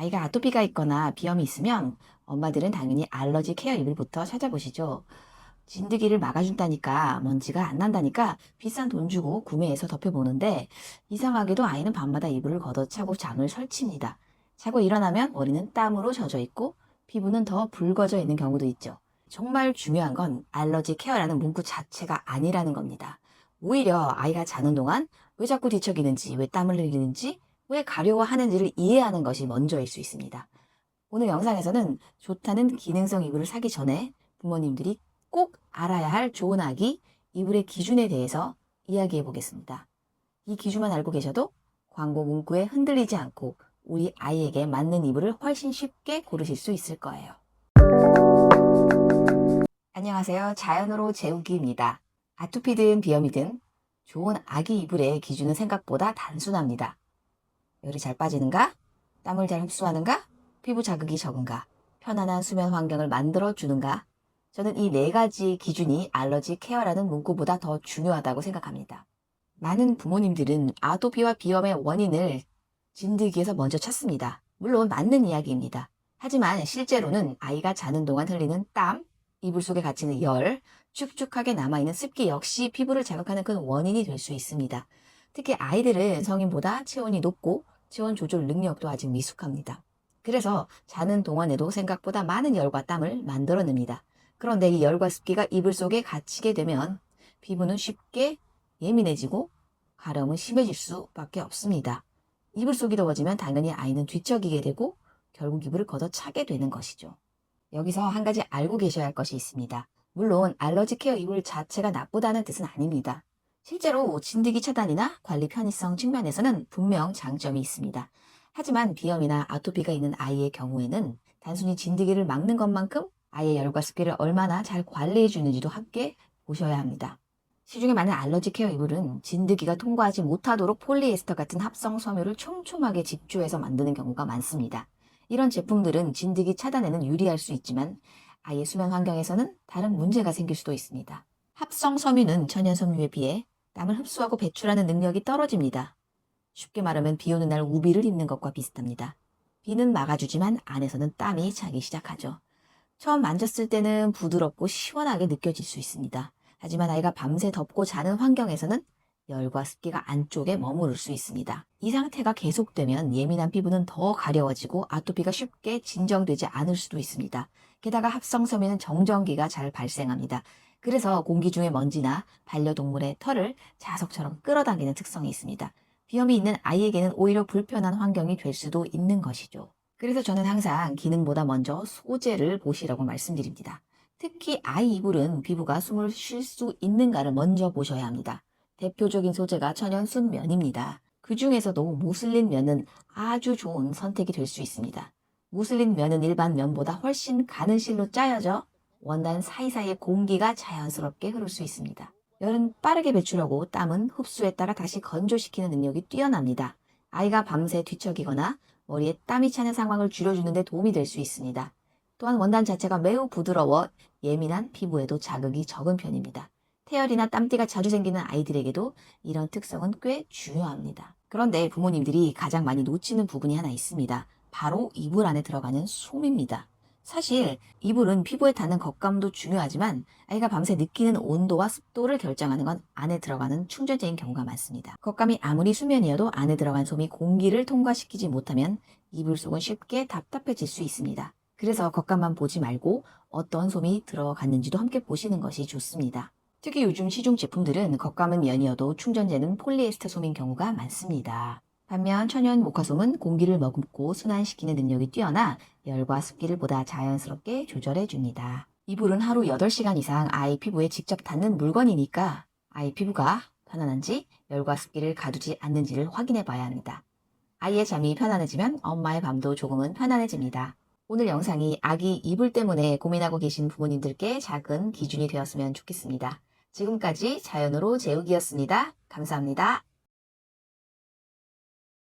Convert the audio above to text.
아이가 아토피가 있거나 비염이 있으면 엄마들은 당연히 알러지 케어 이불부터 찾아보시죠. 진드기를 막아준다니까, 먼지가 안 난다니까 비싼 돈 주고 구매해서 덮여보는데 이상하게도 아이는 밤마다 이불을 걷어차고 잠을 설칩니다. 자고 일어나면 머리는 땀으로 젖어 있고 피부는 더 붉어져 있는 경우도 있죠. 정말 중요한 건 알러지 케어라는 문구 자체가 아니라는 겁니다. 오히려 아이가 자는 동안 왜 자꾸 뒤척이는지, 왜 땀을 흘리는지, 왜 가려워하는지를 이해하는 것이 먼저일 수 있습니다. 오늘 영상에서는 좋다는 기능성 이불을 사기 전에 부모님들이 꼭 알아야 할 좋은 아기 이불의 기준에 대해서 이야기해 보겠습니다. 이 기준만 알고 계셔도 광고 문구에 흔들리지 않고 우리 아이에게 맞는 이불을 훨씬 쉽게 고르실 수 있을 거예요. 안녕하세요. 자연으로 재우기입니다. 아토피든 비염이든 좋은 아기 이불의 기준은 생각보다 단순합니다. 열이 잘 빠지는가? 땀을 잘 흡수하는가? 피부 자극이 적은가? 편안한 수면 환경을 만들어 주는가? 저는 이 네 가지 기준이 알러지 케어라는 문구보다 더 중요하다고 생각합니다. 많은 부모님들은 아토피와 비염의 원인을 진드기에서 먼저 찾습니다. 물론 맞는 이야기입니다. 하지만 실제로는 아이가 자는 동안 흘리는 땀, 이불 속에 갇히는 열, 축축하게 남아있는 습기 역시 피부를 자극하는 큰 원인이 될 수 있습니다. 특히 아이들은 성인보다 체온이 높고 체온 조절 능력도 아직 미숙합니다. 그래서 자는 동안에도 생각보다 많은 열과 땀을 만들어냅니다. 그런데 이 열과 습기가 이불 속에 갇히게 되면 피부는 쉽게 예민해지고 가려움은 심해질 수밖에 없습니다. 이불 속이 더워지면 당연히 아이는 뒤척이게 되고 결국 이불을 걷어차게 되는 것이죠. 여기서 한 가지 알고 계셔야 할 것이 있습니다. 물론 알러지 케어 이불 자체가 나쁘다는 뜻은 아닙니다. 실제로 진드기 차단이나 관리 편의성 측면에서는 분명 장점이 있습니다. 하지만 비염이나 아토피가 있는 아이의 경우에는 단순히 진드기를 막는 것만큼 아이의 열과 습기를 얼마나 잘 관리해 주는지도 함께 보셔야 합니다. 시중에 많은 알러지 케어 이불은 진드기가 통과하지 못하도록 폴리에스터 같은 합성 섬유를 촘촘하게 집주해서 만드는 경우가 많습니다. 이런 제품들은 진드기 차단에는 유리할 수 있지만 아이의 수면 환경에서는 다른 문제가 생길 수도 있습니다. 합성 섬유는 천연 섬유에 비해 땀을 흡수하고 배출하는 능력이 떨어집니다. 쉽게 말하면 비 오는 날 우비를 입는 것과 비슷합니다. 비는 막아주지만 안에서는 땀이 차기 시작하죠. 처음 만졌을 때는 부드럽고 시원하게 느껴질 수 있습니다. 하지만 아이가 밤새 덮고 자는 환경에서는 열과 습기가 안쪽에 머무를 수 있습니다. 이 상태가 계속되면 예민한 피부는 더 가려워지고 아토피가 쉽게 진정되지 않을 수도 있습니다. 게다가 합성섬유는 정전기가 잘 발생합니다. 그래서 공기 중의 먼지나 반려동물의 털을 자석처럼 끌어당기는 특성이 있습니다. 비염이 있는 아이에게는 오히려 불편한 환경이 될 수도 있는 것이죠. 그래서 저는 항상 기능보다 먼저 소재를 보시라고 말씀드립니다. 특히 아이 이불은 피부가 숨을 쉴 수 있는가를 먼저 보셔야 합니다. 대표적인 소재가 천연 순면입니다. 그 중에서도 무슬린 면은 아주 좋은 선택이 될 수 있습니다. 무슬린 면은 일반 면보다 훨씬 가는 실로 짜여져 원단 사이사이에 공기가 자연스럽게 흐를 수 있습니다. 열은 빠르게 배출하고 땀은 흡수했다가 다시 건조시키는 능력이 뛰어납니다. 아이가 밤새 뒤척이거나 머리에 땀이 차는 상황을 줄여주는 데 도움이 될 수 있습니다. 또한 원단 자체가 매우 부드러워 예민한 피부에도 자극이 적은 편입니다. 태열이나 땀띠가 자주 생기는 아이들에게도 이런 특성은 꽤 중요합니다. 그런데 부모님들이 가장 많이 놓치는 부분이 하나 있습니다. 바로 이불 안에 들어가는 솜입니다. 사실 이불은 피부에 닿는 겉감도 중요하지만 아이가 밤새 느끼는 온도와 습도를 결정하는 건 안에 들어가는 충전재인 경우가 많습니다. 겉감이 아무리 수면이어도 안에 들어간 솜이 공기를 통과시키지 못하면 이불 속은 쉽게 답답해질 수 있습니다. 그래서 겉감만 보지 말고 어떤 솜이 들어갔는지도 함께 보시는 것이 좋습니다. 특히 요즘 시중 제품들은 겉감은 면이어도 충전재는 폴리에스터 솜인 경우가 많습니다. 반면 천연 모카솜은 공기를 머금고 순환시키는 능력이 뛰어나 열과 습기를 보다 자연스럽게 조절해 줍니다. 이불은 하루 8시간 이상 아이 피부에 직접 닿는 물건이니까 아이 피부가 편안한지 열과 습기를 가두지 않는지를 확인해 봐야 합니다. 아이의 잠이 편안해지면 엄마의 밤도 조금은 편안해집니다. 오늘 영상이 아기 이불 때문에 고민하고 계신 부모님들께 작은 기준이 되었으면 좋겠습니다. 지금까지 자연으로 재우기였습니다. 감사합니다.